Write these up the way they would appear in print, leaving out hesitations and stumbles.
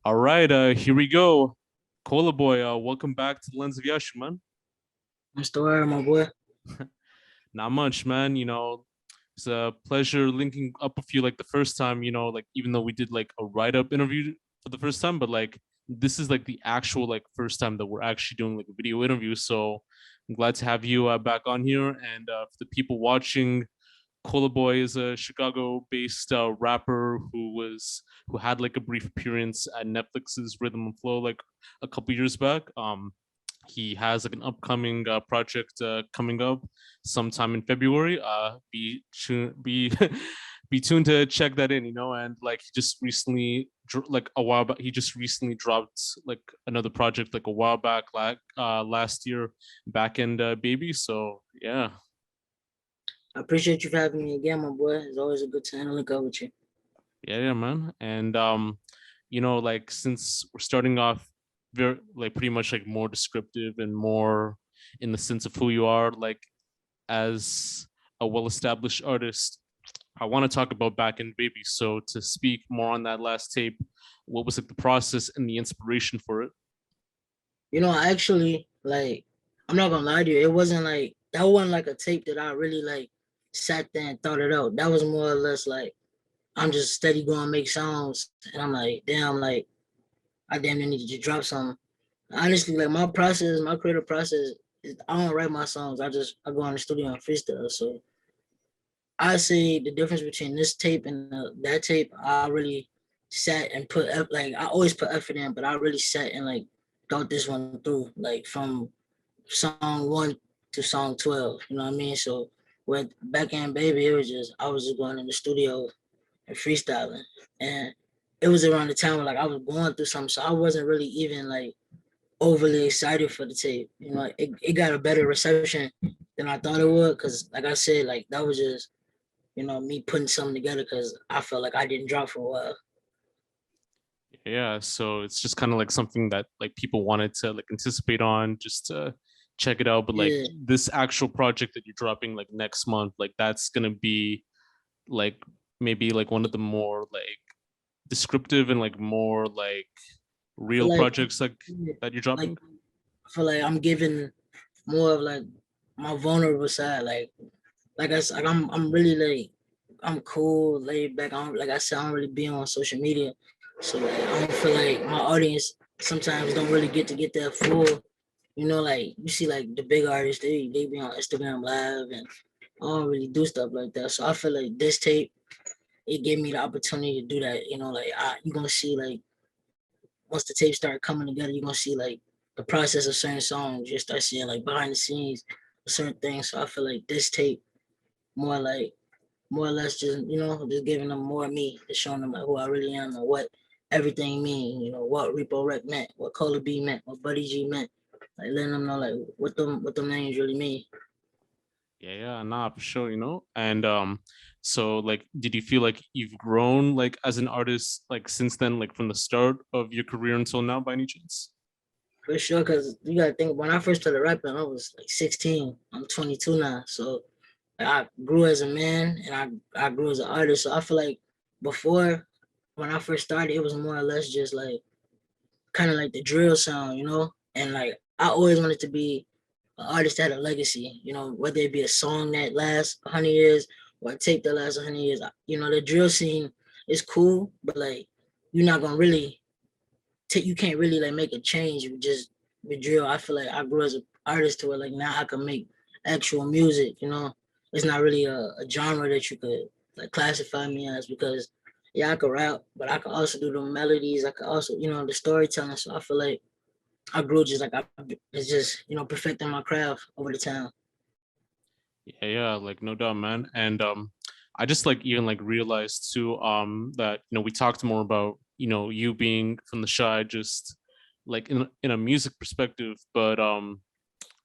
All right, here we go. Cola boy, welcome back to the Lens of Yashu, man. Mr. Wire, my boy. Not much, man. It's a pleasure linking up with you like the first time, like even though we did like a write-up interview for the first time, but like this is like the actual like first time that we're actually doing like a video interview. So I'm glad to have you back on here. And for the people watching, Cola Boy is a Chicago-based rapper who had like a brief appearance at Netflix's Rhythm and Flow like a couple years back. He has like an upcoming project coming up sometime in February. Be be tuned to check that in, and like he just recently like a while back he just recently dropped like another project like a while back like last year, Backend Baby. So yeah. I appreciate you for having me again, my boy. It's always a good time to link up with you. Yeah, man. And like since we're starting off very like pretty much like more descriptive and more in the sense of who you are, like as a well-established artist, I want to talk about Back in Baby. So to speak more on that last tape, what was like the process and the inspiration for it? I actually I'm not gonna lie to you. It wasn't like that wasn't like a tape that I really like sat there and thought it out. That was more or less like I'm just steady going to make songs, and I'm like, damn, like I damn near need to drop something. Honestly, like my creative process is I don't write my songs. I go in the studio and freestyle. So I say the difference between this tape and that tape, I really sat and like I always put effort in, but I really sat and like thought this one through, like from song one to song 12. You know what I mean? So with Backend Baby, it was just I was just going in the studio and freestyling, and it was around the time where like I was going through something, so I wasn't really even like overly excited for the tape. It got a better reception than I thought it would, because like I said, like that was just me putting something together because I felt like I didn't drop for a while. Yeah, so it's just kind of like something that like people wanted to like anticipate on just to check it out. But like Yeah, this actual project that you're dropping like next month, like that's gonna be like maybe like one of the more like descriptive and like more like I feel real like projects like that you're dropping. I feel like I'm giving more of like my vulnerable side. Like I'm really like I'm cool, laid back. Like I said, I don't really be on social media, so like I don't feel like my audience sometimes don't really get that full. Like you see like the big artists, they be on Instagram live, and I don't really do stuff like that. So I feel like this tape, it gave me the opportunity to do that. You're gonna see like once the tape start coming together, you're gonna see like the process of certain songs. You start seeing like behind the scenes of certain things. So I feel like this tape more like more or less just just giving them more of me, just showing them like who I really am and what everything mean. What Repo Rec meant, what Cola B meant, what Buddy G meant. Like letting them know like what them names really mean. Yeah, nah, for sure, And so like did you feel like you've grown like as an artist like since then, like from the start of your career until now by any chance? For sure, cause you gotta think when I first started rapping, I was like 16. I'm 22 now, so I grew as a man and I grew as an artist. So I feel like before when I first started, it was more or less just like kind of like the drill sound, and like I always wanted to be an artist that had a legacy, whether it be a song that lasts 100 years or a tape that lasts 100 years. The drill scene is cool, but like you're not gonna really you can't really like make a change with drill. I feel like I grew as an artist to where like now I can make actual music. It's not really a genre that you could like classify me as, because yeah, I could rap, but I could also do the melodies. I could also the storytelling. So I feel like I grew just like it's just perfecting my craft over the time. Yeah, like no doubt, man. And I just like even like realized too that we talked more about you being from the shy just like in a music perspective, but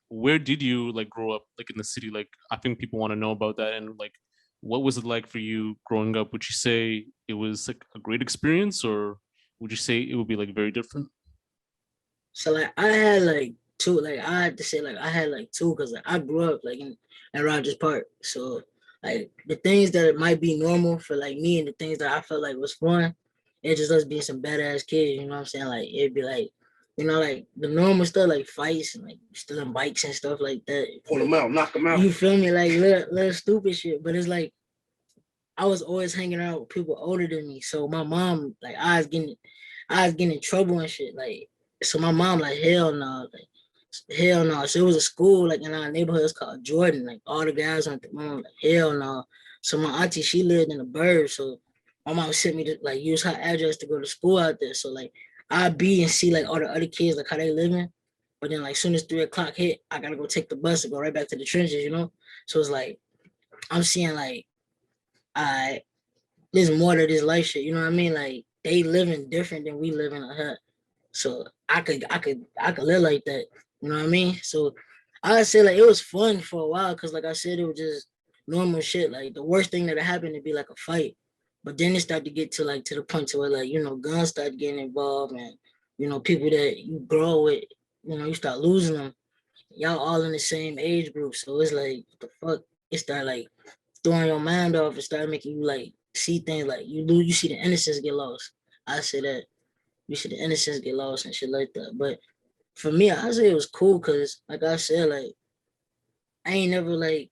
where did you like grow up like in the city? Like I think people want to know about that. And like what was it like for you growing up? Would you say it was like a great experience, or would you say it would be like very different? So like I had like two, like I had to say like I had like two, because like, I grew up like in Rogers Park. So like the things that might be normal for like me and the things that I felt like was fun, It's just us being some badass kids, you know what I'm saying? Like it'd be like, like the normal stuff like fights and like stealing bikes and stuff like that. Pull them out, knock them out. You feel me? Like little stupid shit. But it's like I was always hanging out with people older than me. So my mom, like I was getting in trouble and shit. Like so my mom like hell no. Like hell no. So it was a school like in our neighborhood. It's called Jordan. Like all the guys went to mom like hell no. So my auntie, she lived in the burbs. So my mom sent me to like use her address to go to school out there. So like I'd be and see like all the other kids like how they living. But then like soon as 3 o'clock hit, I gotta go take the bus and go right back to the trenches, you know? So it's like I'm seeing like I there's more to this life shit, you know what I mean? Like they living different than we live in a hut. So I could live like that. You know what I mean? So I say like it was fun for a while because like I said, it was just normal shit. Like the worst thing that happened to be like a fight. But then it started to get to like to the point to where like, guns started getting involved and people that you grow with, you start losing them. Y'all all in the same age group. So it's like what the fuck? It started like throwing your mind off and started making you like see things like you see the innocence get lost. I say that. You see the innocence get lost and shit like that. But for me, I say it was cool because, like I said, like I ain't never like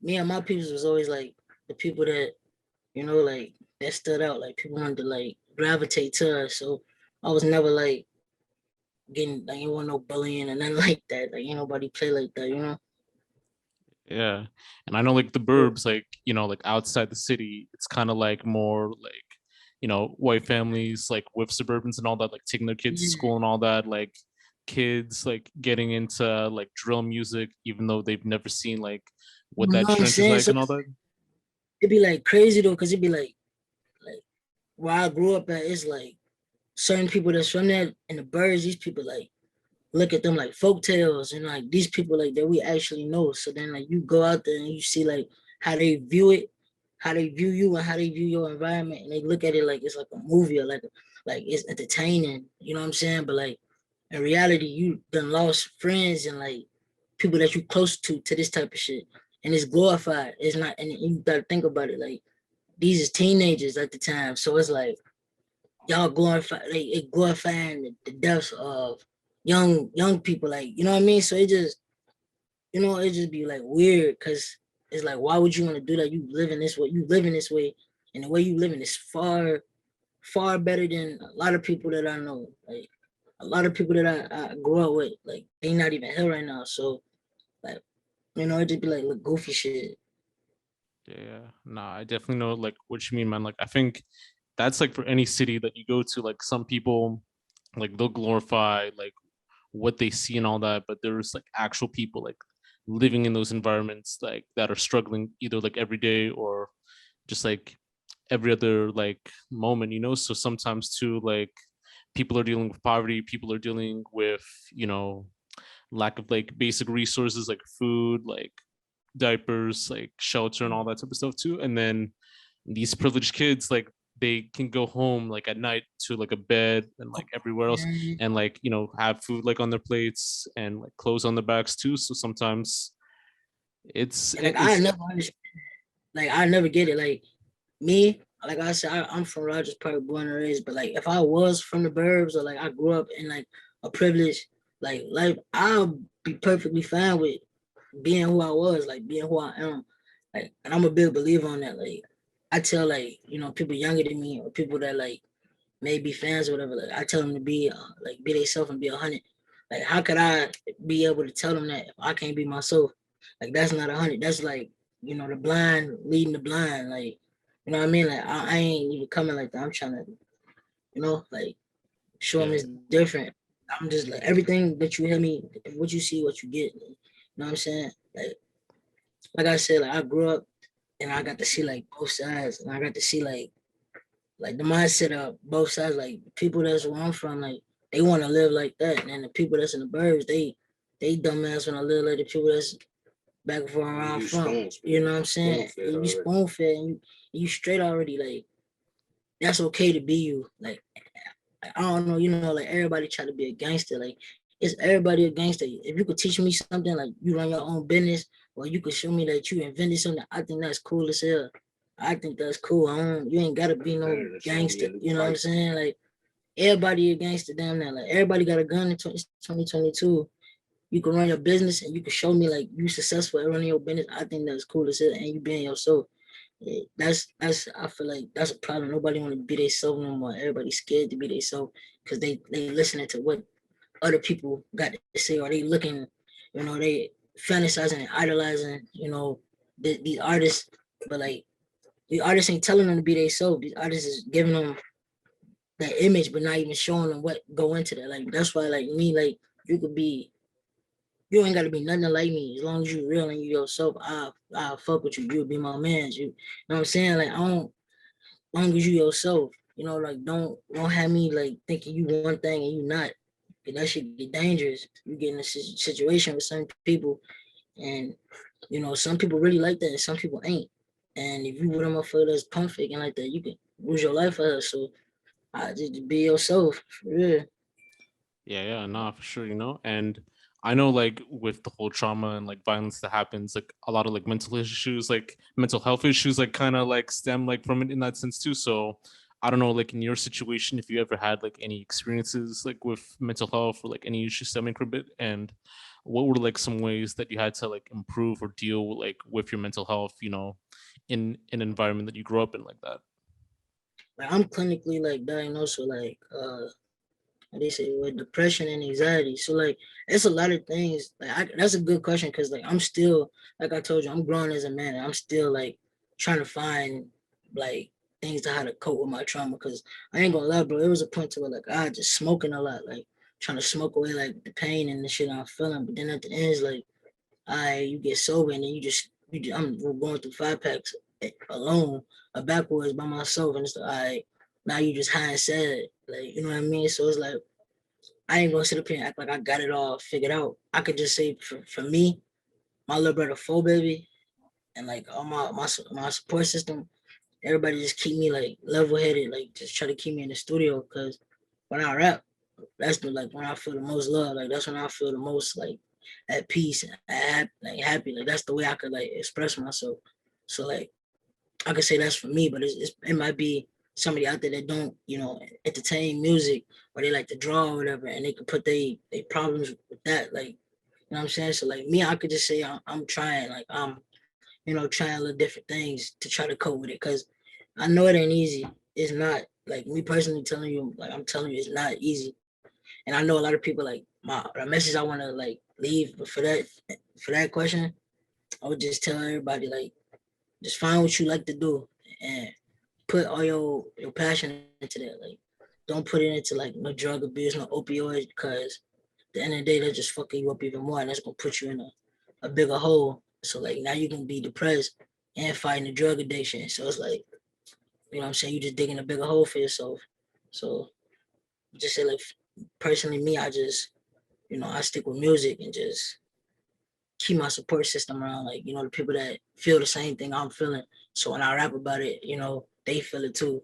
me and my people was always like the people that like that stood out. Like people wanted to like gravitate to us. So I was never like getting like ain't want no bullying and nothing like that. Like ain't nobody play like that, you know. Yeah. And I know like the burbs, like, like outside the city, it's kind of like more like, white families like with suburbans and all that, like taking their kids to Yeah. school and all that, like kids like getting into like drill music, even though they've never seen like what You know that what I'm trench is saying? like So and all that. it'd be like crazy though, cause it'd be like where I grew up at, it's like certain people that's from there in the birds, these people like look at them like folk tales and like these people like that we actually know. So then like you go out there and you see like how they view it, how they view you and how they view your environment, and they look at it like it's like a movie or like it's entertaining, you know what I'm saying? But like in reality, you done lost friends and like people that you close to this type of shit. And it's glorified. It's not, and you gotta think about it. Like these is teenagers at the time. So it's like y'all glorify like it glorifying the deaths of young people, like you know what I mean. So it just it just be like weird because it's like why would you want to do that? You live in this way, and the way you living is far better than a lot of people that I know. Like a lot of people that I grew up with, like they not even here right now. So like it just be like look goofy shit. Yeah, nah, I definitely know like what you mean, man. Like I think that's like for any city that you go to, like some people like they'll glorify like what they see and all that, but there's like actual people like living in those environments like that are struggling either like every day or just like every other like moment, so sometimes too like people are dealing with poverty, people are dealing with lack of like basic resources like food, like diapers, like shelter and all that type of stuff too. And then these privileged kids, like they can go home like at night to like a bed and like everywhere else And, and like have food like on their plates and like clothes on their backs too. So sometimes it's and like I it's never understand. Like I never get it. Like me, like I said, I'm from Rogers Park, born and raised. But like if I was from the burbs or like I grew up in like a privileged like life, I'll be perfectly fine with being who I was, like being who I am. Like, and I'm a big believer on that. Like I tell like people younger than me or people that like may be fans or whatever. Like I tell them to be like be themselves and be 100. Like how could I be able to tell them that if I can't be myself? Like that's not 100. That's like the blind leading the blind. Like you know what I mean? Like I ain't even coming like that. I'm trying to like show them yeah, it's different. I'm just like everything that you hear me, what you see, what you get. Like, you know what I'm saying? Like I said, like I grew up and I got to see like both sides, and I got to see like the mindset of both sides. Like people that's where I'm from, like they want to live like that, and then the people that's in the burbs, they dumbass want to live like the people that's back and forth around from. You know what I'm saying? You spoon fed and you straight already. Like that's okay to be you. Like I don't know, like everybody try to be a gangster. Like it's everybody a gangster. If you could teach me something, like you run your own business, or you could show me that you invented something, I think that's cool as hell. I think that's cool. You ain't gotta be no gangster. You know what I'm saying? Like everybody a gangster down there. Like everybody got a gun in 2022. You can run your business and you can show me like you successful at running your business. I think that's cool as it, and you being yourself. Yeah, that's I feel like that's a problem. Nobody want to be themselves no more. Everybody's scared to be themselves because they listening to what other people got to say, or they looking, they fantasizing and idolizing, these artists. But like the artists ain't telling them to be themselves. These artists is giving them that image, but not even showing them what go into that. Like that's why, like me, like you ain't gotta be nothing like me. As long as you real and you yourself, I'll fuck with you. You'll be my man. You know what I'm saying? Like I don't, as long as you yourself, like don't have me like thinking you one thing and you not. That shit get dangerous. You get in a situation with some people, and some people really like that, and some people ain't. And if you with a motherfucker that's pump faking like that, you can lose your life for her. So I just be yourself, for real. Yeah, nah, for sure, and I know like with the whole trauma and like violence that happens, like a lot of like mental issues, like mental health issues, like kind of like stem like from it in that sense too. So I don't know, like in your situation, if you ever had like any experiences like with mental health or like any issues stemming from it, and what were like some ways that you had to like improve or deal like with your mental health, in an environment that you grew up in like that. Like I'm clinically like diagnosed with like they say with depression and anxiety. So like it's a lot of things. Like that's a good question because like I'm still, like I told you, I'm growing as a man, and I'm still like trying to find like things to how to cope with my trauma. Because I ain't gonna lie, bro, it was a point to where like I just smoking a lot, like trying to smoke away like the pain and the shit I'm feeling. But then at the end, it's like you get sober and then I'm going through 5 packs alone, a backwards by myself, and it's like now you just high and sad, like you know what I mean. So it's like I ain't gonna sit up here and act like I got it all figured out. I could just say for me, my little brother Fo baby, and like all my support system, everybody just keep me like level headed, like just try to keep me in the studio. Cause when I rap, that's like when I feel the most love. Like that's when I feel the most like at peace, like happy. Like that's the way I could like express myself. So like I could say that's for me, but it might be somebody out there that don't, entertain music, or they like to draw or whatever, and they can put they problems with that. Like, what I'm saying? So like me, I could just say I'm trying, like trying a little different things to try to cope with it. Cause I know it ain't easy. It's not, like me personally telling you, like I'm telling you, it's not easy. And I know a lot of people like the message I want to like leave, but for that question, I would just tell everybody like just find what you like to do and put all your passion into that. Like don't put it into like no drug abuse, no opioids, because at the end of the day, that's just fucking you up even more, and that's gonna put you in a bigger hole. So like now you can be depressed and fighting the drug addiction. So it's like, what I'm saying, you just digging a bigger hole for yourself. So just say like personally me, I just I stick with music and just keep my support system around, like, the people that feel the same thing I'm feeling. So when I rap about it, they feel it too.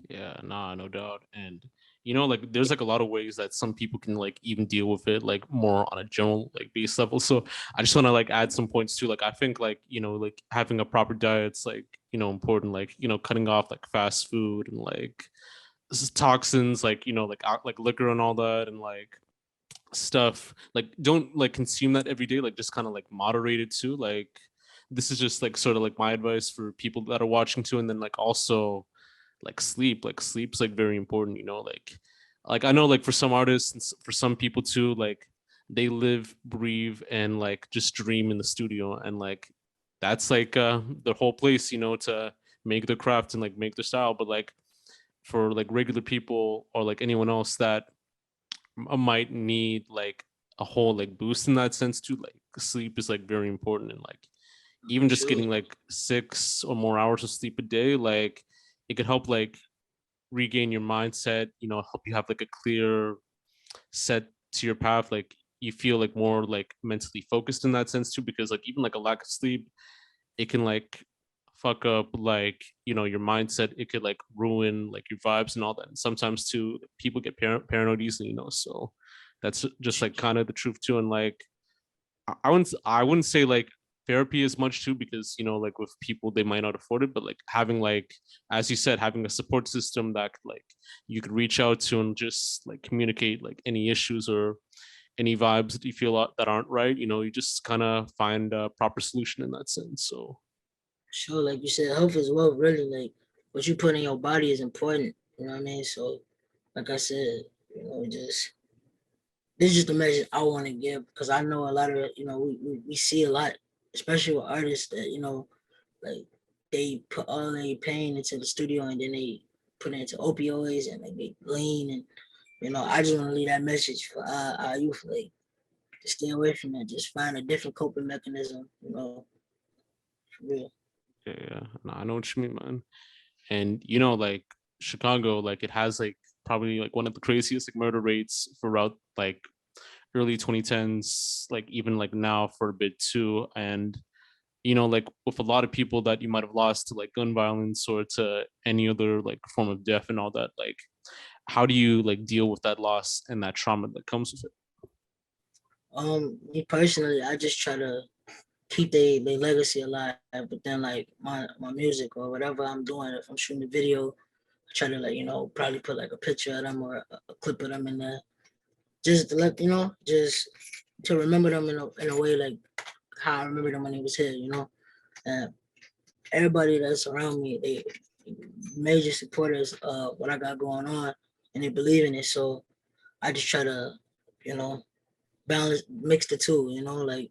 Yeah, nah, no doubt. And like there's like a lot of ways that some people can like even deal with it like more on a general like base level. So I just want to like add some points too. Like I think like, like having a proper diet's like, important, like, cutting off like fast food and like toxins, like, like liquor and all that, and like stuff. Like don't like consume that every day, like just kind of like moderate it too. Like this is just like sort of like my advice for people that are watching too. And then like also like sleep's like very important, like I know like for some artists and for some people too, like they live, breathe, and like just dream in the studio, and like that's like the whole place, to make their craft and like make their style. But like for like regular people or like anyone else that might need like a whole like boost in that sense too, like sleep is like very important. And like even For just sure. getting like 6 or more hours of sleep a day, like it could help like regain your mindset, help you have like a clear set to your path. Like you feel like more like mentally focused in that sense too, because like even like a lack of sleep, it can like fuck up like, your mindset. It could like ruin like your vibes and all that. And sometimes too, people get paranoid easily, so that's just like kind of the truth too. And like I wouldn't say like therapy as much too, because like with people they might not afford it, but like having like, as you said, having a support system that like you could reach out to and just like communicate like any issues or any vibes that you feel that aren't right, you just kind of find a proper solution in that sense. So Sure, like you said, health is wealth. Really, like what you put in your body is important. You know what I mean? So, like I said, just this is just the message I want to give because I know a lot of we see a lot, especially with artists that like they put all their pain into the studio and then they put it into opioids and like they lean and I just want to leave that message for our youth, like to stay away from that, just find a different coping mechanism, for real. yeah, no, I know what you mean, man. And like Chicago, like it has like probably like one of the craziest like murder rates throughout like early 2010s, like even like now for a bit too. And like with a lot of people that you might have lost to like gun violence or to any other like form of death and all that, like how do you like deal with that loss and that trauma that comes with it? Me personally, I just try to keep their legacy alive. But then like my music or whatever I'm doing, if I'm shooting a video, I try to like probably put like a picture of them or a clip of them in there, just to let just to remember them in a way like how I remember them when they was here. And everybody that's around me, they major supporters of what I got going on, and they believe in it. So I just try to, you know, balance, mix the two. Like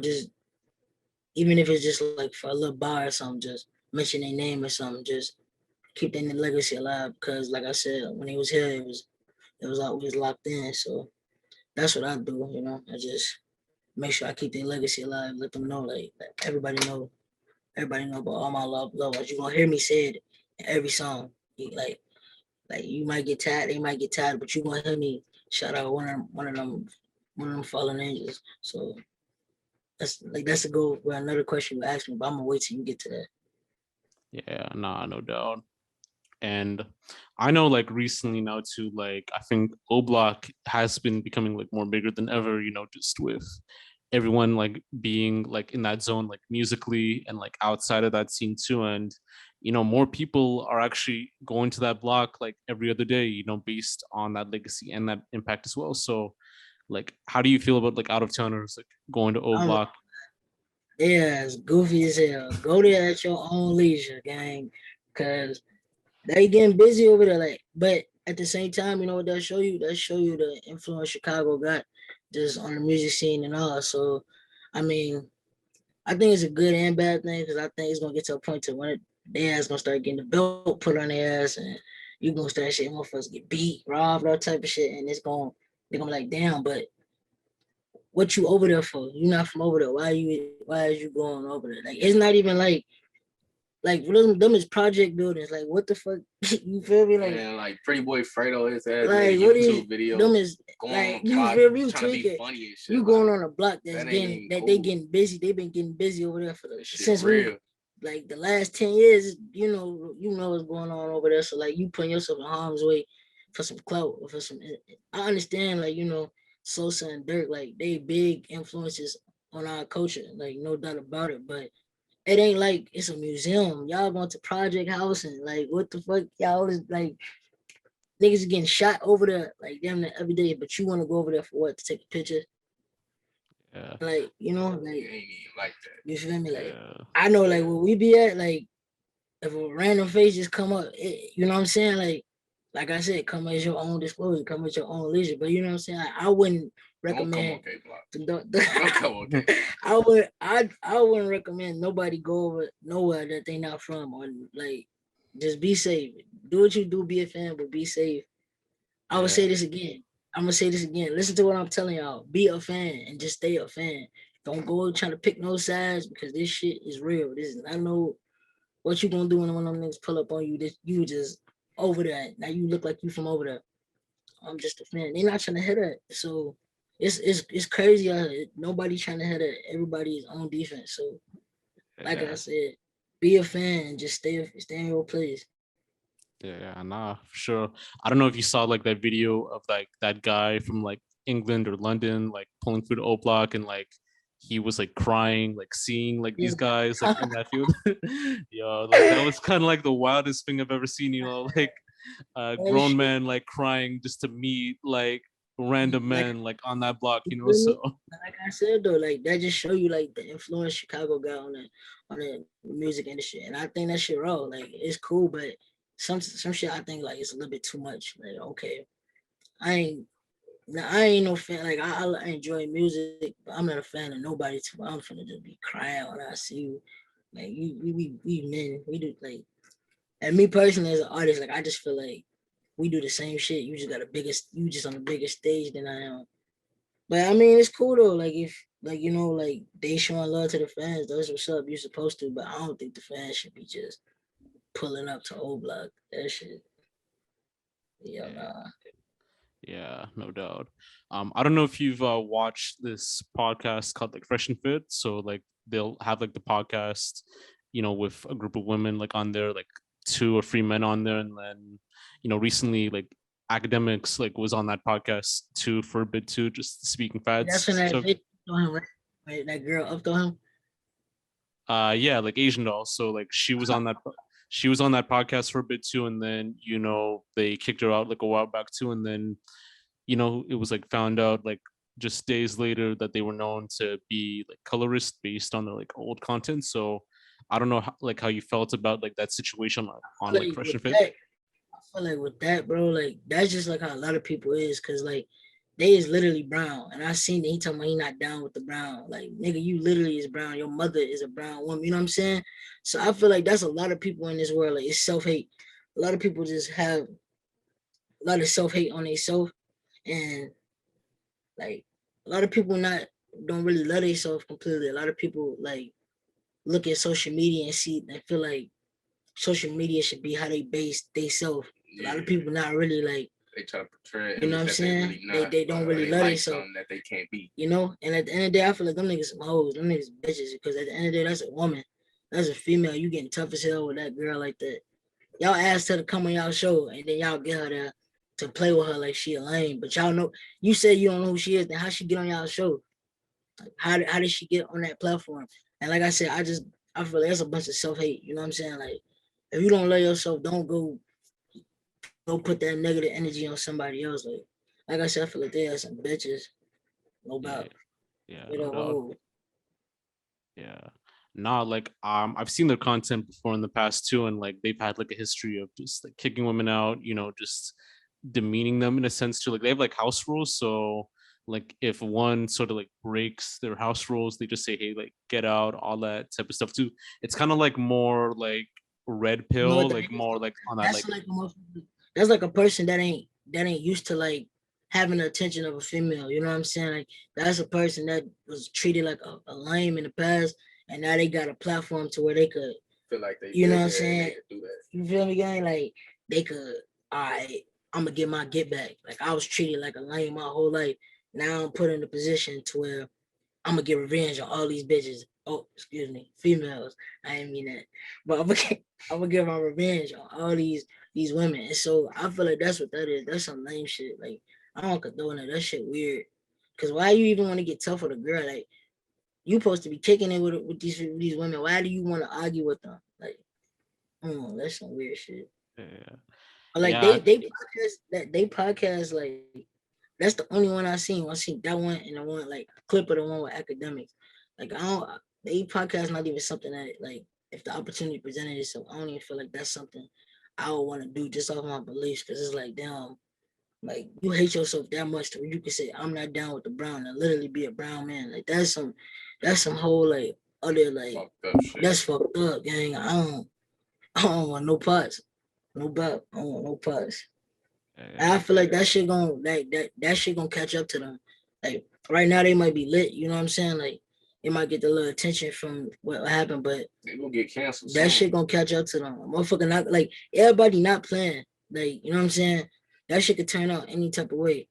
just even if it's just like for a little bar or something, just mention their name or something, just keep their legacy alive. Because like I said, when he was here, it was always locked in. So that's what I do. I just make sure I keep their legacy alive. Let them know, like everybody know about all my love. You gonna hear me say it in every song. Like you might get tired, they might get tired, but you gonna hear me shout out one of them fallen angels. So that's a goal for another question you asked me, but I'm gonna wait till you get to that. Yeah, nah, no doubt. And I know like recently now too, like I think O Block has been becoming like more bigger than ever, just with everyone like being like in that zone like musically and like outside of that scene too. And more people are actually going to that block like every other day, based on that legacy and that impact as well. So like how do you feel about like out of towners like going to O I'm Block? Yeah, it's goofy as hell. Go there at your own leisure, gang, because they getting busy over there. Like, but at the same time, you know what that show you? That show you the influence Chicago got just on the music scene and all. So, I mean, I think it's a good and bad thing because I think it's gonna get to a point to when their ass gonna start getting the belt put on their ass and you gonna start shit, motherfuckers get beat, robbed, all type of shit, and they're gonna be like, damn, but what you over there for? You not from over there. Why are you going over there? Like it's not even like them is project buildings. Like what the fuck? You feel me? Like and like Pretty Boy Fredo, his ass like made a what YouTube is video them is going like on you live, feel me? You trying to be tweaking. funny and shit. You going on a block that's that getting that cool. they getting busy. They've been getting busy over there for since real. we like the last 10 years. You know what's going on over there. So like you putting yourself in harm's way for some clout or for some. I understand like Sosa and Dirk, like they big influences on our culture, like no doubt about it. But it ain't like it's a museum. Y'all going to Project House and like what the fuck? Y'all is like niggas getting shot over there like damn near every day. But you want to go over there for what? To take a picture? Yeah, Like like Ain't even like that. you feel me? Like yeah, I know like where we be at. Like if a random face just come up, you know what I'm saying? Like I said, come at your own disclosure, come at your own leisure. But you know what I'm saying? I wouldn't recommend. Don't come on K-Block. I wouldn't recommend nobody go over nowhere that they not from or like just be safe. Do what you do, be a fan, but be safe. I would say this again. I'm gonna say this again. Listen to what I'm telling y'all. Be a fan and just stay a fan. Don't go trying to pick no sides because this shit is real. This is I know what you gonna do when one of them niggas pull up on you. That you just over there. Now you look like you from over there. I'm just a fan. They're not trying to hit that. So it's crazy out here. Nobody trying to hit that. Everybody's on defense. So like I said, be a fan and just stay in your place. yeah, nah, for sure. I don't know if you saw like that video of like that guy from like England or London, like pulling through the O Block and like he was like crying, like seeing like these Yeah. guys like in that field. Yo, like that was kind of like the wildest thing I've ever seen. Like a That grown shit, man like crying just to meet like random like, men like on that block. you feel me? So Like I said though, like that just show you like the influence Chicago got on the music industry, and I think that shit raw. Like it's cool, but some shit I think like it's a little bit too much. Like okay, I ain't. Now, I ain't no fan. Like I enjoy music, but I'm not a fan of nobody. Too. I'm finna just be crying when I see you. Like we men, we do like. And me personally as an artist, like I just feel like we do the same shit. You just got a biggest, you just on a bigger stage than I am. But I mean, it's cool though. Like if like like they showing love to the fans, that's what's up. You're supposed to, but I don't think the fans should be just pulling up to old block. That shit. Yeah, yeah. nah. Yeah, no doubt. I don't know if you've watched this podcast called like Fresh and Fit. So like they'll have like the podcast, with a group of women like on there, like 2 or 3 men on there, and then recently like academics like was on that podcast too for a bit too, just speaking That's when facts. that So bitch on him, right? That girl up on him. yeah, like Asian doll. So like she was on that podcast for a bit too, and then they kicked her out like a while back too, and then it was like found out like just days later that they were known to be like colorist based on their like old content. So I don't know how you felt about like that situation on like Like Fresh with and Fit. that, I feel like with that, bro, like that's just like how a lot of people is, cause like they is literally brown, and I seen that he talking about he not down with the brown. Like nigga, you literally is brown. Your mother is a brown woman. You know what I'm saying? So I feel like that's a lot of people in this world. Like it's self hate. A lot of people just have a lot of self hate on themselves, and like a lot of people not don't really love themselves completely. A lot of people like look at social media and see and feel like social media should be how they base themselves. A lot of people not really like, they try to portray an you know what I'm image that they saying? really not, They don't or really they love like themselves, something that they can't be. And at the end of the day, I feel like them niggas some hoes, them niggas bitches, because at the end of the day, that's a woman. That's a female. You getting tough as hell with that girl like that. Y'all asked her to come on y'all show, and then y'all get her to play with her like she a lame. But y'all know, you said you don't know who she is, then how she get on y'all show? Like, how did she get on that platform? And like I said, I feel like that's a bunch of self-hate. You know what I'm saying? Like, if you don't love yourself, don't go put that negative energy on somebody else. Like I said, I feel like they are some bitches. No Yeah, doubt. yeah, You no doubt. know, Yeah. Nah, like I've seen their content before in the past too, and like they've had like a history of just like kicking women out, just demeaning them in a sense too. Like they have like house rules. So like if one sort of like breaks their house rules, they just say, hey, like get out, all that type of stuff too. It's kind of like more like red you know what pill, that like is? more like on that That's like like that's like a person that ain't used to like having the attention of a female. You know what I'm saying? Like that's a person that was treated like a lame in the past, and now they got a platform to where they could, Feel like they you know what I'm bigger and saying? they could do that. You feel me, gang? Like they could, all right, I'm gonna get my get back. Like I was treated like a lame my whole life. Now I'm put in a position to where I'm gonna get revenge on all these bitches. Oh, excuse me, females. I didn't mean that, but I'm gonna get my revenge on all these women. And so I feel like that's what that is. That's some lame shit. Like I don't condone it. That shit weird. Cause why you even want to get tough with a girl? Like you supposed to be kicking it with these women. Why do you want to argue with them? Like, that's some weird shit. yeah, Like yeah, they podcast like that's the only one I seen. I seen that one and the one like a clip of the one with academics. Like I don't they podcast not even something that like if the opportunity presented itself, I don't even feel like that's something I would want to do just off my beliefs because it's like damn, like you hate yourself that much to where you can say I'm not down with the brown and literally be a brown man. Like that's some whole like other like Fucked up shit. that's fucked up, gang. I don't want no parts. No doubt. I don't want no parts. And I yeah, feel like that shit gonna like that shit gonna catch up to them. Like right now they might be lit, you know what I'm saying? Like they might get a little attention from what happened, but They gonna get canceled. that shit gonna catch up to them. Motherfucker not like everybody not playing. Like, you know what I'm saying? That shit could turn out any type of way.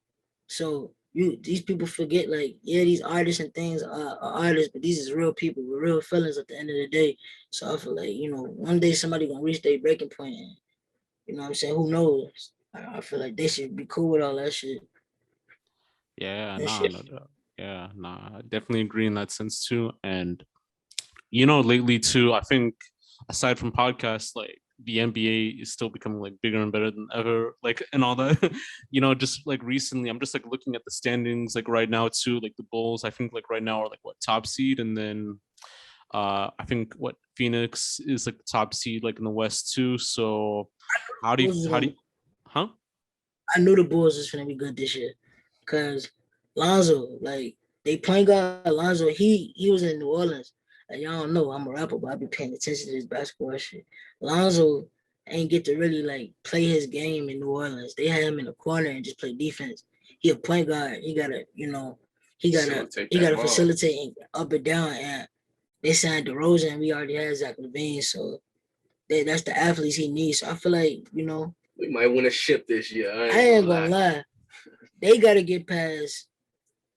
So these people forget like, yeah, these artists and things are artists, but these is real people with real feelings at the end of the day. So I feel like, one day somebody gonna reach their breaking point and you know what I'm saying? Who knows? I feel like they should be cool with all that shit. yeah. That Nah, shit. no doubt. Yeah, nah, I definitely agree in that sense too. And lately too, I think aside from podcasts, like the NBA is still becoming like bigger and better than ever, like and all that. Just like recently, I'm just like looking at the standings like right now too. Like the Bulls, I think like right now are like what top seed, and then I think what Phoenix is like the top seed like in the West too. So Bulls is how do gonna you, huh? I knew the Bulls was gonna be good this year, cause Lonzo, like they point guard Lonzo, he was in New Orleans. And y'all don't know I'm a rapper, but I be paying attention to this basketball shit. Lonzo ain't get to really like play his game in New Orleans. They had him in the corner and just play defense. He a point guard. He gotta, Facilitate he that gotta ball. facilitate up and down. And they signed DeRozan, and we already had Zach LaVine, so that's the athletes he needs. So I feel like We might win a ship this year. I ain't gonna lie. They gotta get past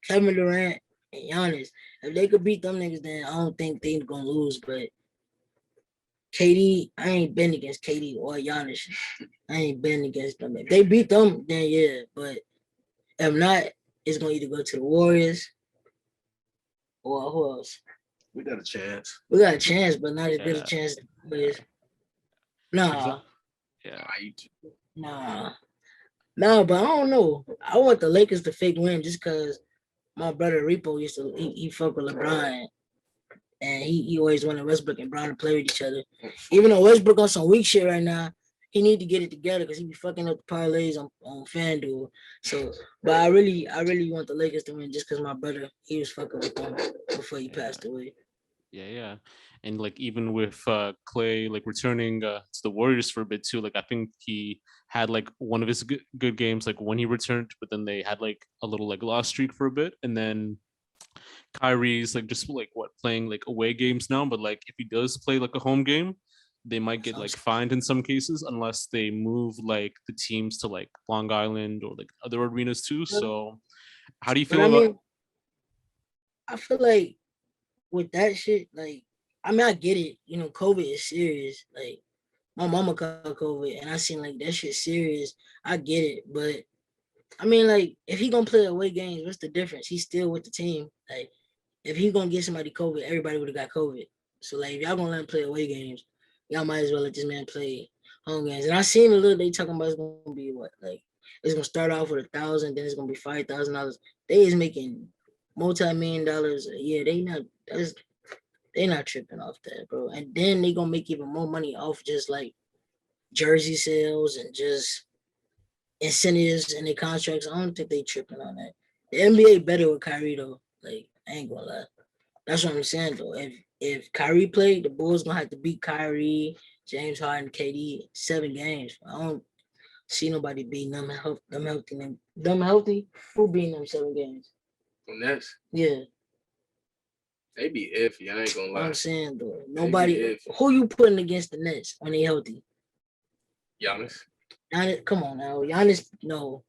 Kevin Durant and Giannis. If they could beat them niggas, then I don't think they're gonna lose. But KD, I ain't been against KD or Giannis. I ain't been against them. If they beat them, then yeah. But if not, it's gonna either go to the Warriors or who else? We got a chance. We got a chance, but not as good a Yeah, chance as the Warriors. Nah, yeah. nah. No, but I don't know. I want the Lakers to fake win just because my brother Repo used to he fuck with LeBron, and he always wanted Westbrook and Brown to play with each other. Even though Westbrook on some weak shit right now, he need to get it together because he be fucking up the parlays on FanDuel. So, but I really want the Lakers to win just because my brother he was fucking with them before he passed away. Yeah. And like even with Clay like returning to the Warriors for a bit too, like I think he had like one of his good games like when he returned, but then they had like a little like loss streak for a bit, and then Kyrie's like just like what playing like away games now, but like if he does play like a home game, they might get like fined in some cases unless they move like the teams to like Long Island or like other arenas too. So how do you But feel I about? mean, I feel like with that shit, like I mean, I get it. COVID is serious. Like my mama caught COVID, and I seen like that shit serious. I get it, but I mean, like if he gonna play away games, what's the difference? He's still with the team. Like if he gonna get somebody COVID, everybody would have got COVID. So like if y'all gonna let him play away games, y'all might as well let this man play home games. And I seen a little they talking about it's gonna be what, like it's gonna start off with 1,000, then it's gonna be $5,000. They is making multi-million-dollars a year. They not tripping off that, bro. And then they gonna make even more money off just like jersey sales and just incentives in their contracts. I don't think they tripping on that. The NBA better with Kyrie though. Like I ain't gonna lie. That's what I'm saying though. If Kyrie played, the Bulls gonna have to beat Kyrie, James Harden, KD 7 games. I don't see nobody beating them healthy. Who beating them 7 games? The Nets, Yeah, they be iffy. I ain't gonna lie. I'm saying though. Who you putting against the Nets when they healthy? Giannis. Giannis, come on now. Giannis, no.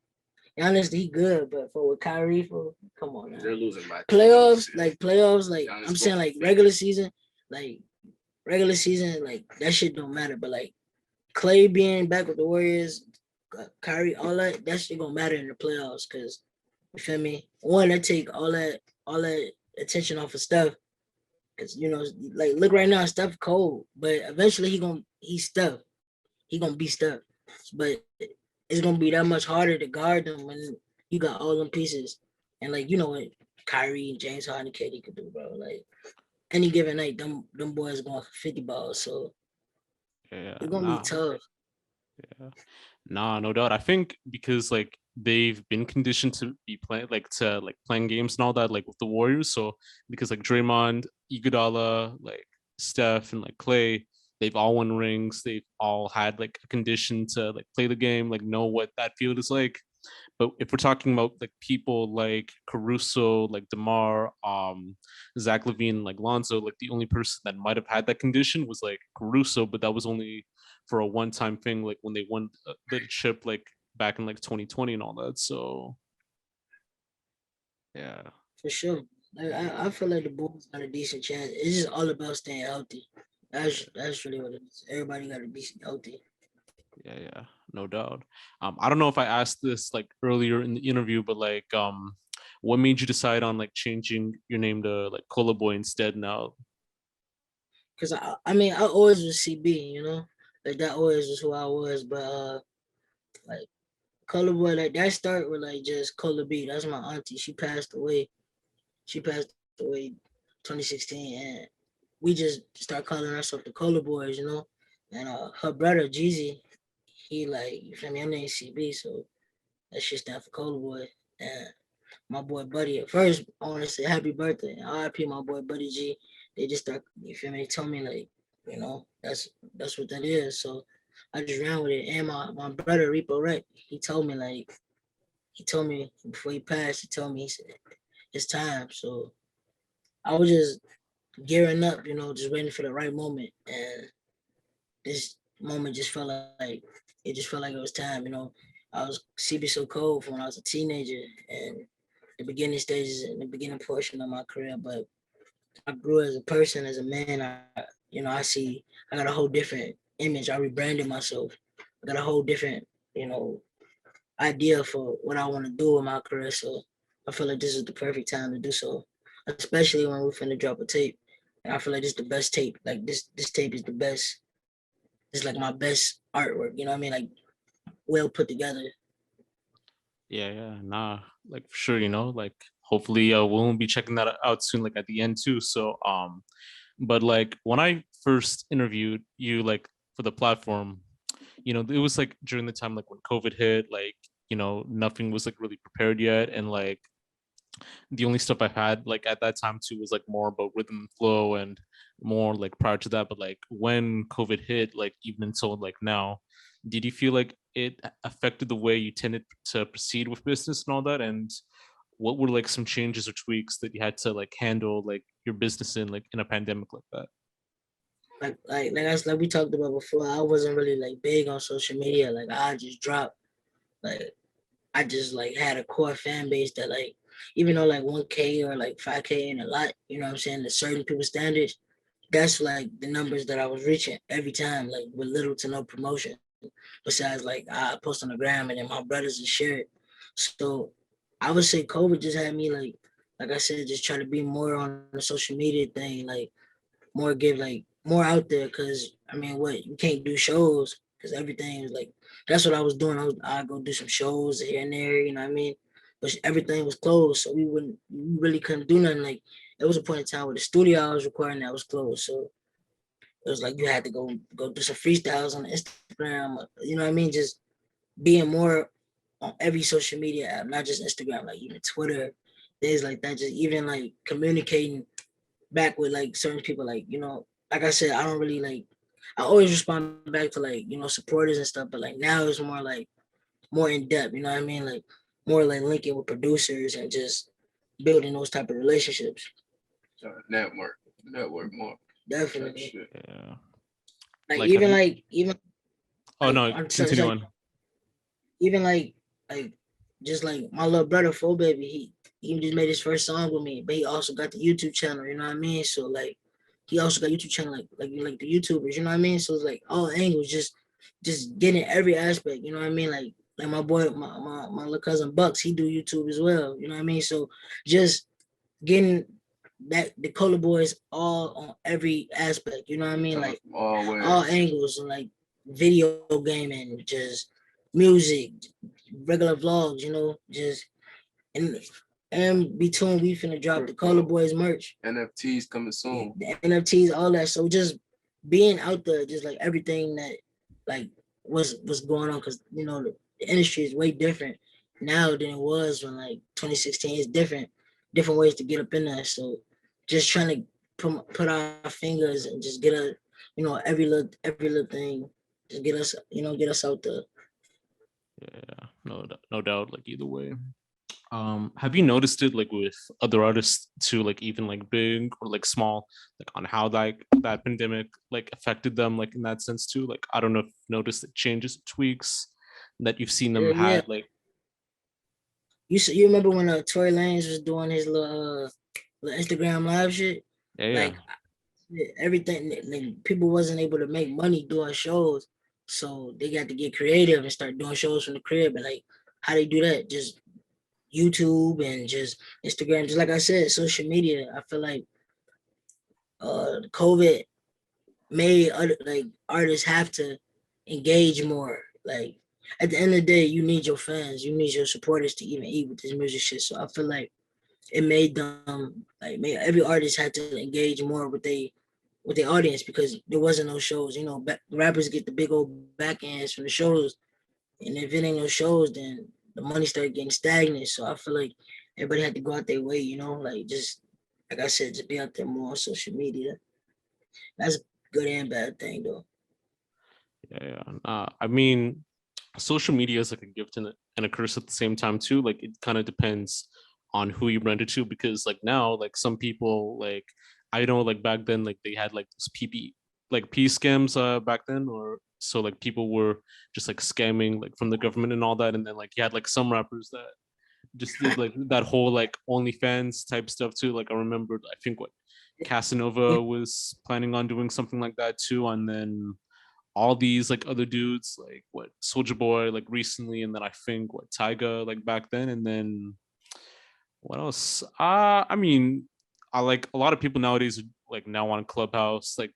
Giannis, he good, but for with Kyrie, come on now. They're losing by Playoffs, 20%. like Giannis I'm saying, like regular season, like that shit don't matter. But like Clay being back with the Warriors, Kyrie, all that shit gonna matter in the playoffs. Cause you feel me? One, that take all that attention off of Steph. Cause like look right now, Steph cold, but eventually he's Steph. He gonna be Steph. But it's gonna be that much harder to guard them when you got all them pieces. And like what Kyrie, James Harden, and KD could do, bro. Like any given night, them boys going for 50 balls. So Yeah, it's gonna be tough. Yeah. Nah, no doubt. I think because like they've been conditioned to be playing like playing games and all that, like with the Warriors. So because like Draymond, Iguodala, like Steph and like Clay, they've all won rings. They've all had like a condition to like play the game, like know what that field is like. But if we're talking about like people like Caruso, like DeMar, Zach Levine, like Lonzo, like the only person that might have had that condition was like Caruso, but that was only for a one-time thing, like when they won the chip, like back in like 2020 and all that. So yeah, For sure. Like, I feel like the Bulls got a decent chance. It's just all about staying healthy. That's really what it is. Everybody got to be healthy. no doubt. I don't know if I asked this like earlier in the interview, but like what made you decide on like changing your name to like Cola Boy instead now? Cause I mean I always was CB, you know, like that always was who I was. But like Color Boy, like that start with like just Cola B. That's my auntie. She passed away. She passed away 2016, and we just start calling ourselves the Cola Boys, you know. And her brother Jeezy, he like you feel me? I'm named CB, so that shit stand for Cola Boy. And my boy Buddy. At first, I want to say happy birthday. RIP my boy Buddy G. They just start, you feel me? They told me like, you know, that's what that is. So I just ran with it. And my brother Repo Rec, he told me before he passed, he said, it's time. So I was just gearing up, you know, just waiting for the right moment. And this moment just felt like it was time, you know. I was CBSOCOLD from when I was a teenager and the beginning stages and the beginning portion of my career, but I grew as a person, as a man. I got a whole different image. I rebranded myself. I got a whole different, you know, idea for what I want to do in my career. So I feel like this is the perfect time to do so, especially when we're finna drop a tape. And I feel like this is the best tape. Like this tape is the best. It's like my best artwork. You know what I mean? Like well put together. Yeah, nah, like for sure, you know, like hopefully we'll be checking that out soon, like at the end too. So but like when I first interviewed you like for the platform, you know, it was like during the time like when COVID hit, like, you know, nothing was like really prepared yet. And like the only stuff I've had like at that time too was like more about rhythm and flow and more like prior to that. But like when COVID hit, like even until like now, did you feel like it affected the way you tended to proceed with business and all that? And what were like some changes or tweaks that you had to like handle like your business in a pandemic like that? Like we talked about before, I wasn't really like big on social media. Like I just dropped like I just like had a core fan base that like even though like 1K or like 5K ain't a lot, you know what I'm saying, to certain people's standards, that's like the numbers that I was reaching every time, like with little to no promotion. Besides like I post on the gram and then my brothers and share it. So I would say COVID just had me like I said, just try to be more on the social media thing, like more give like more out there because I mean what you can't do shows because everything is like that's what I was doing. I go do some shows here and there, you know what I mean? But everything was closed, so we really couldn't do nothing. Like it was a point in time where the studio I was recording that was closed. So it was like you had to go do some freestyles on Instagram, you know what I mean? Just being more on every social media app, not just Instagram, like even Twitter, things like that. Just even like communicating back with like certain people, like you know, like I said, I don't really like. I always respond back to like you know supporters and stuff, but like now it's more like more in depth. You know what I mean? Like more like linking with producers and just building those type of relationships. Network more. Definitely. Yeah. Like Like have even you like even oh like no, I'm sorry, continue sorry, on. even like just like my little brother Fo Baby, he just made his first song with me, but he also got the YouTube channel, you know what I mean? So like he also got YouTube channel like the YouTubers, you know what I mean? So it's like all angles, just getting every aspect, you know what I mean? Like my boy, my little cousin Bucks, he do YouTube as well, you know what I mean? So just getting that the Cola Boys all on every aspect, you know what I mean? Like all angles and like video gaming, just music, regular vlogs, you know, just and between we finna drop the Cola Boys merch, NFTs coming soon. the NFTs, all that. So just being out there, just like everything that like was going on, because you know the industry is way different now than it was when like 2016. It's different ways to get up in there. So just trying to put our fingers and just get a you know every little thing, just get us out there. Yeah, no doubt, like either way. Have you noticed it like with other artists too, like even like big or like small, like on how like that pandemic like affected them, like in that sense too? Like I don't know if you noticed the changes, tweaks that you've seen them Yeah, had, like you remember when Tory Lanez was doing his little Instagram live shit? yeah. Like everything, like people wasn't able to make money doing shows, so they got to get creative and start doing shows from the crib. And like how they do that? Just YouTube and just Instagram. Just like I said, social media. I feel like COVID made other, like artists have to engage more. Like at the end of the day, you need your fans, you need your supporters to even eat with this music shit. So I feel like it made them like made every artist had to engage more with their audience because there wasn't no shows. You know, rappers get the big old back ends from the shows, and if it ain't no shows, then the money started getting stagnant. So I feel like everybody had to go out their way. You know, like just like I said, just be out there more on social media. That's a good and bad thing though. Yeah. I mean, social media is like a gift and a curse at the same time too. Like it kind of depends on who you rent it to, because like now, like some people, like I know, like back then, like they had like those PP like P scams back then, or so like people were just like scamming like from the government and all that, and then like you had like some rappers that just did like that whole like OnlyFans type stuff too. Like I remembered, I think what Casanova was planning on doing something like that too, and then all these like other dudes, like what Soldier Boy like recently, and then I think what Tyga like back then, and then what else? I mean, I like a lot of people nowadays like now on Clubhouse, like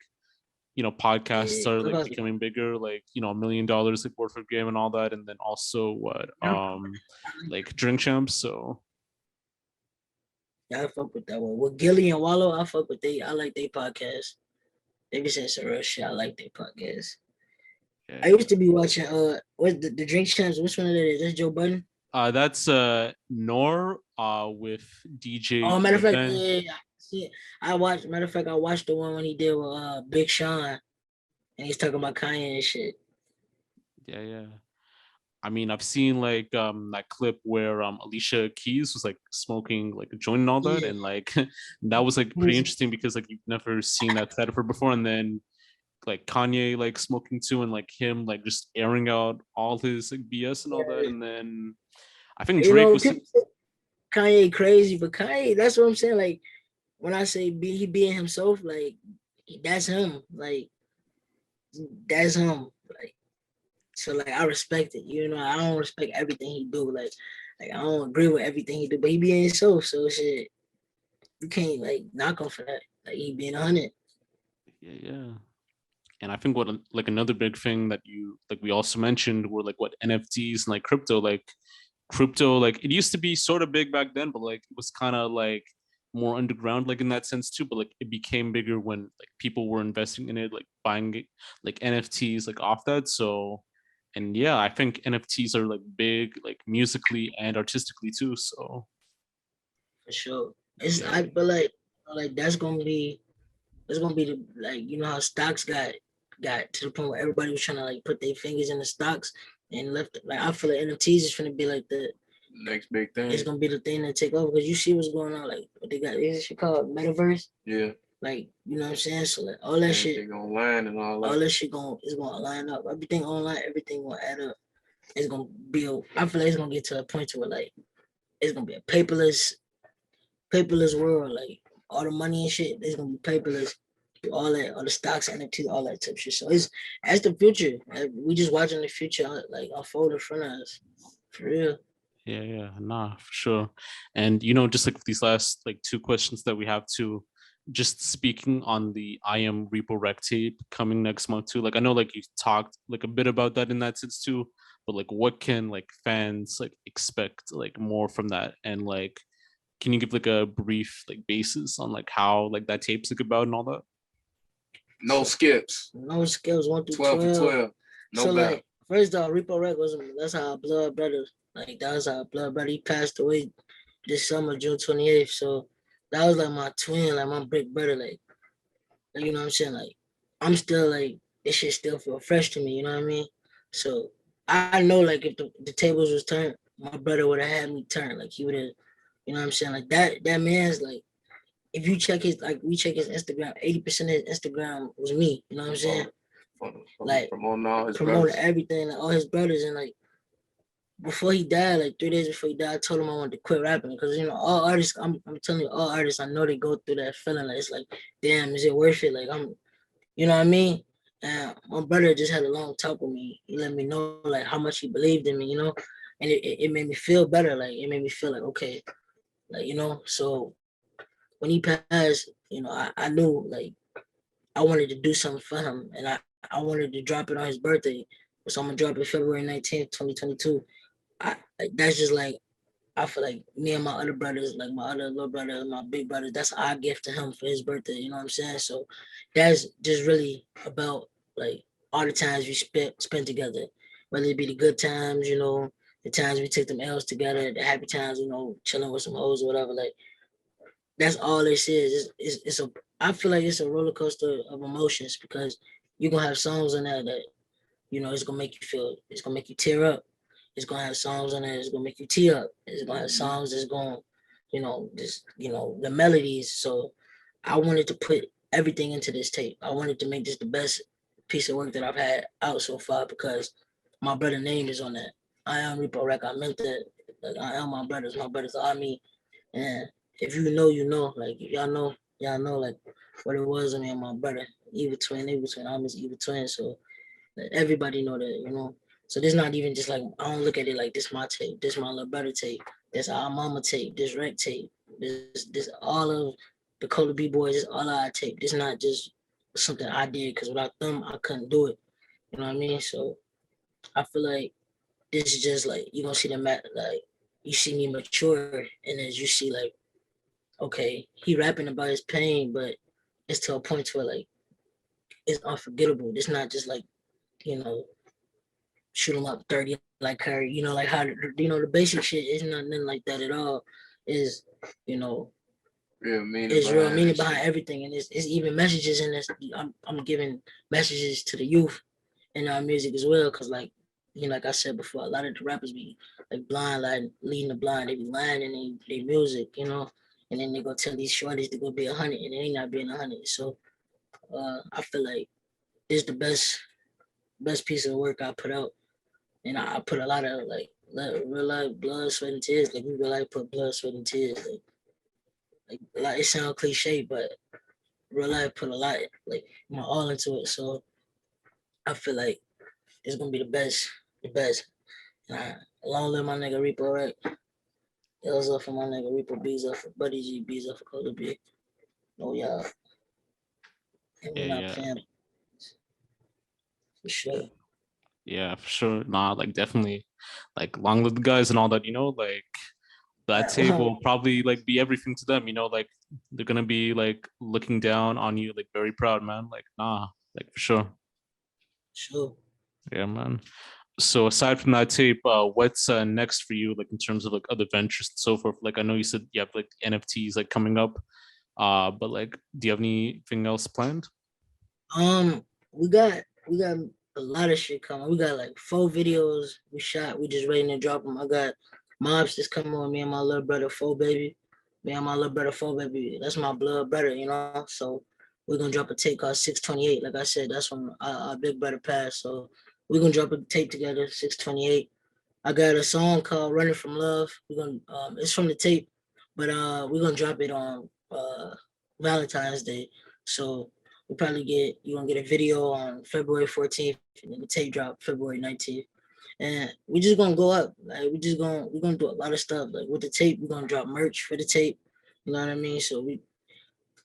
podcasts Yeah, are like Clubhouse. becoming bigger, like $1 million like worth of game and all that, and then also what like Drink Champs. So Yeah, I fuck with that one. With Gilly and Wallow, I fuck with they. I like their podcast. They be saying some real shit. I like their podcast. I yeah. used to be watching what the Drink Champs. Which one of that is? That's Joe Budden. That's Nor with DJ Oh, matter of fact, Ben. yeah. See, I watched. Matter of fact, I watched the one when he did with Big Sean, and he's talking about Kanye and shit. Yeah. I mean, I've seen like that clip where Alicia Keys was like smoking like a joint and all that, Yeah, and like that was like pretty interesting because like you've never seen that side of her before, and then like Kanye like smoking too, and like him like just airing out all his like BS and all that, yeah. and then I think You Drake know, was people say Kanye crazy, but Kanye, that's what I'm saying. Like when I say he being himself, like that's him. Like that's him. Like so, like I respect it. You know, I don't respect everything he do. Like I don't agree with everything he do, but he being himself. So shit, you can't like knock him for that. Like he being 100. yeah. And I think what like another big thing that you like we also mentioned were like what NFTs and like crypto. Like crypto, like it used to be sort of big back then, but like it was kind of like more underground, like in that sense too. But like it became bigger when like people were investing in it, like buying it, like NFTs, like off that. So, and yeah, I think NFTs are like big, like musically and artistically too. So For sure. It's yeah, I feel like that's gonna be the like you know how stocks got to the point where everybody was trying to like put their fingers in the stocks and left like I feel like NFTs is gonna be like Next big it's thing. gonna be the thing that take over because you see what's going on like what they got is shit called metaverse Yeah. like you know what I'm saying so like all that shit Everything online and all that. is gonna line up everything online everything gonna add up it's gonna be I feel like it's gonna get to a point to where like it's gonna be a paperless world. Like all the money and shit, it's gonna be paperless. All that, all the stocks, NFT, all that type of shit. So it's that's the future. Like, we just watching the future like unfold in front of us. For real. yeah, nah, for sure. And just like these last like two questions that we have to, just speaking on the I Am Repo Rec tape coming next month too. Like I know like you talked like a bit about that in that sense too, but like what can like fans like expect like more from that? And like can you give like a brief like basis on like how like that tape's like about and all that? No skips. No skills 1 through 12 for 12. 12. No So bad. like first off, Repo Rec was that's our blood brother. Like that was our blood brother. He passed away this summer, June 28th. So that was like my twin, like my big brother. Like you know what I'm saying? Like I'm still like this shit still feel fresh to me, you know what I mean? So I know like if the tables was turned, my brother would have had me turn. Like he would have, you know what I'm saying? Like that man's like if you check his like we check his Instagram, 80% of his Instagram was me, you know what I'm saying? Like Promoting all his promoting brothers. everything, like all his brothers and like before he died, like 3 days before he died, I told him I wanted to quit rapping because all artists. I'm telling you, all artists. I know they go through that feeling. Like it's like, damn, is it worth it? Like you know what I mean? And my brother just had a long talk with me. He let me know like how much he believed in me, and it made me feel better. Like it made me feel like okay, like So when he passed, I knew like I wanted to do something for him, and I wanted to drop it on his birthday. So I'm gonna drop it February 19th, 2022. That's just like I feel like me and my other brothers, like my other little brother, my big brother, that's our gift to him for his birthday. You know what I'm saying? So that's just really about like all the times we spent together, whether it be the good times, the times we took them L's together, the happy times, chilling with some hoes or whatever. Like that's all this is. It's a I feel like it's a roller coaster of emotions because you're gonna have songs on there that it's gonna make you feel, it's gonna make you tear up. It's gonna have songs on there that's gonna make you tear up. It's gonna have songs that's gonna, the melodies. So I wanted to put everything into this tape. I wanted to make this the best piece of work that I've had out so far because my brother's name is on that. IAMREPOREK. I meant that. Like I am my brothers. My brothers are me. And if you know, you know. Like if y'all know like what it was. I mean, my brother, evil twin. I'm his evil twin. So everybody know that. So this not even just like I don't look at it like this my tape, this my little brother tape, this our mama tape, this rec tape, this all of the Cola B boys, this all our tape. This not just something I did because without them I couldn't do it. You know what I mean? So I feel like this is just like you gonna see the like you see me mature and as you see like okay he rapping about his pain, but it's to a point where like it's unforgettable. It's not just like you know shoot him up 30 like her, like how the basic shit is nothing like that at all. Is you know Real meaning is real behind meaning that behind shit. everything, and it's even messages in this. I'm giving messages to the youth in our music as well, cause like like I said before, a lot of the rappers be like blind, like leading the blind. They be lying in their music, and then they go tell these shorties to go be 100, and they not being 100. So I feel like this is the best piece of work I put out. And I put a lot of like real life blood, sweat, and tears. Like we real life put blood, sweat, and tears. Like it sounds cliche, but real life put a lot like my all into it. So I feel like it's gonna be the best. And long live my nigga Repo, right? L's up for my nigga Repo, B's up for Buddy G, B's up for Coda B. No y'all, and we Yeah, not yeah, fam for sure. yeah, for sure. Nah, like definitely, like long live the guys and all that. Like that tape will probably like be everything to them. Like they're gonna be like looking down on you, like very proud, man. Like nah, like for sure. Sure. Yeah, man. So aside from that tape, what's next for you, like in terms of like other ventures and so forth? Like I know you said you have like NFTs like coming up, but like, do you have anything else planned? We got a lot of shit coming. We got like 4 videos we shot. We just waiting to drop them. I got mobs that's coming on me and my little brother, 4 baby. Me and my little brother, 4 baby. That's my blood brother. So we're gonna drop a tape called 628. Like I said, that's when our big brother passed. So we're gonna drop a tape together, 628. I got a song called Running from Love. We're gonna it's from the tape, but we're gonna drop it on Valentine's Day. So you're gonna get a video on February 14th and then the tape drop February 19th. And we just gonna go up. Like we're gonna do a lot of stuff. Like with the tape, we're gonna drop merch for the tape. You know what I mean? So we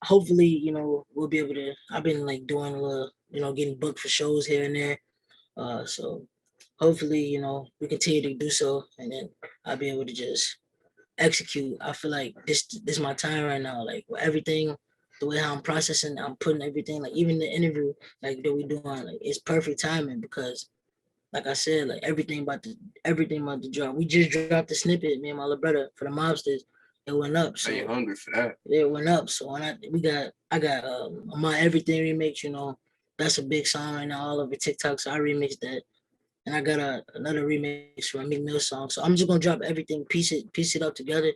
hopefully, we'll be able to I've been like doing a little, getting booked for shows here and there. So hopefully, we continue to do so and then I'll be able to just execute. I feel like this is my time right now. Like with everything, the way how I'm processing, I'm putting everything, like even the interview like that we doing, like it's perfect timing because like I said, like everything about to drop. We just dropped the snippet, me and my little brother for the mobsters. It went up. Are you So hungry for that? it went up. So when I got my everything remix, that's a big song right now, all over TikTok. So I remixed that. And I got another remix for a Meek Mill song. So I'm just gonna drop everything, piece it up together,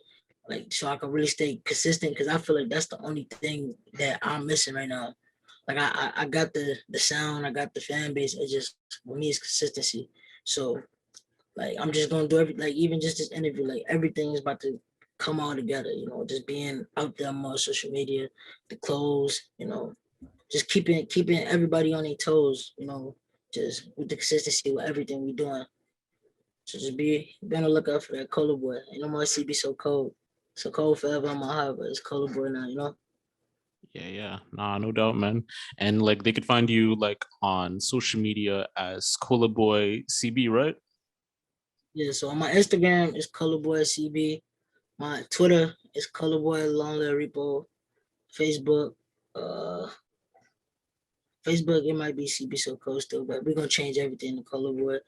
like so I can really stay consistent. Cause I feel like that's the only thing that I'm missing right now. Like I got the sound, I got the fan base. It just for me it's consistency. So like I'm just gonna do like even just this interview, like everything is about to come all together. Just being out there more social media, the clothes, just keeping everybody on their toes, just with the consistency with everything we doing. So just be on the lookout for that Cola Boy. Ain't no more CB so cold. So cold forever on my heart, but it's Cola Boy now, you know? Yeah. Nah, no doubt, man. And like they could find you like on social media as Cola Boy CB, right? Yeah, so on my Instagram is Color Boy CB. My Twitter is Color Boy Long Live Repo. Facebook, uh Facebook, it might be CB So Cold still, but we're gonna change everything to Color Boy.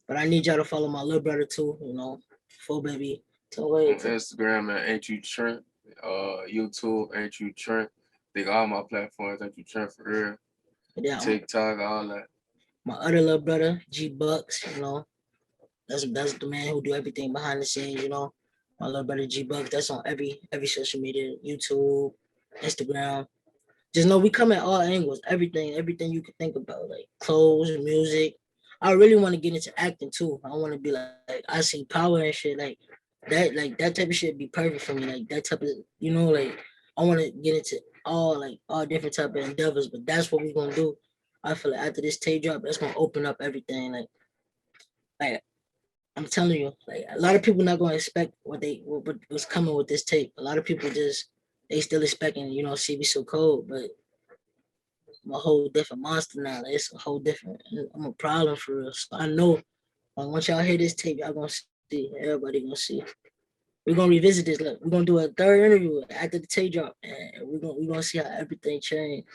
But I need y'all to follow my little brother too, you know, full baby. On Instagram, man, ain't you Trent? YouTube, ain't you Trent? Think all my platforms, ain't you Trent for real? Yeah, TikTok, all that. my other little brother, G Bucks, you know, that's the man who do everything behind the scenes, you know. My little brother G Bucks, that's on every social media, YouTube, Instagram. Just know we come at all angles, everything you can think about, like clothes, music. I really want to get into acting too. I want to be like I see power and shit like that type of shit be perfect for me. Like that type of, you know, like I want to get into all different type of endeavors, but that's what we're gonna do. I feel like after this tape drop, that's gonna open up everything. Like I'm telling you, like a lot of people not gonna expect what's coming with this tape. A lot of people they still expecting, you know, CB so cold, but I'm a whole different monster now. Like, it's a whole different. I'm a problem for real. So I know once y'all hear this tape, y'all gonna see. Everybody gonna see. We're gonna revisit this. Look, we're gonna do a third interview after the tape drop, and we're gonna see how everything changed.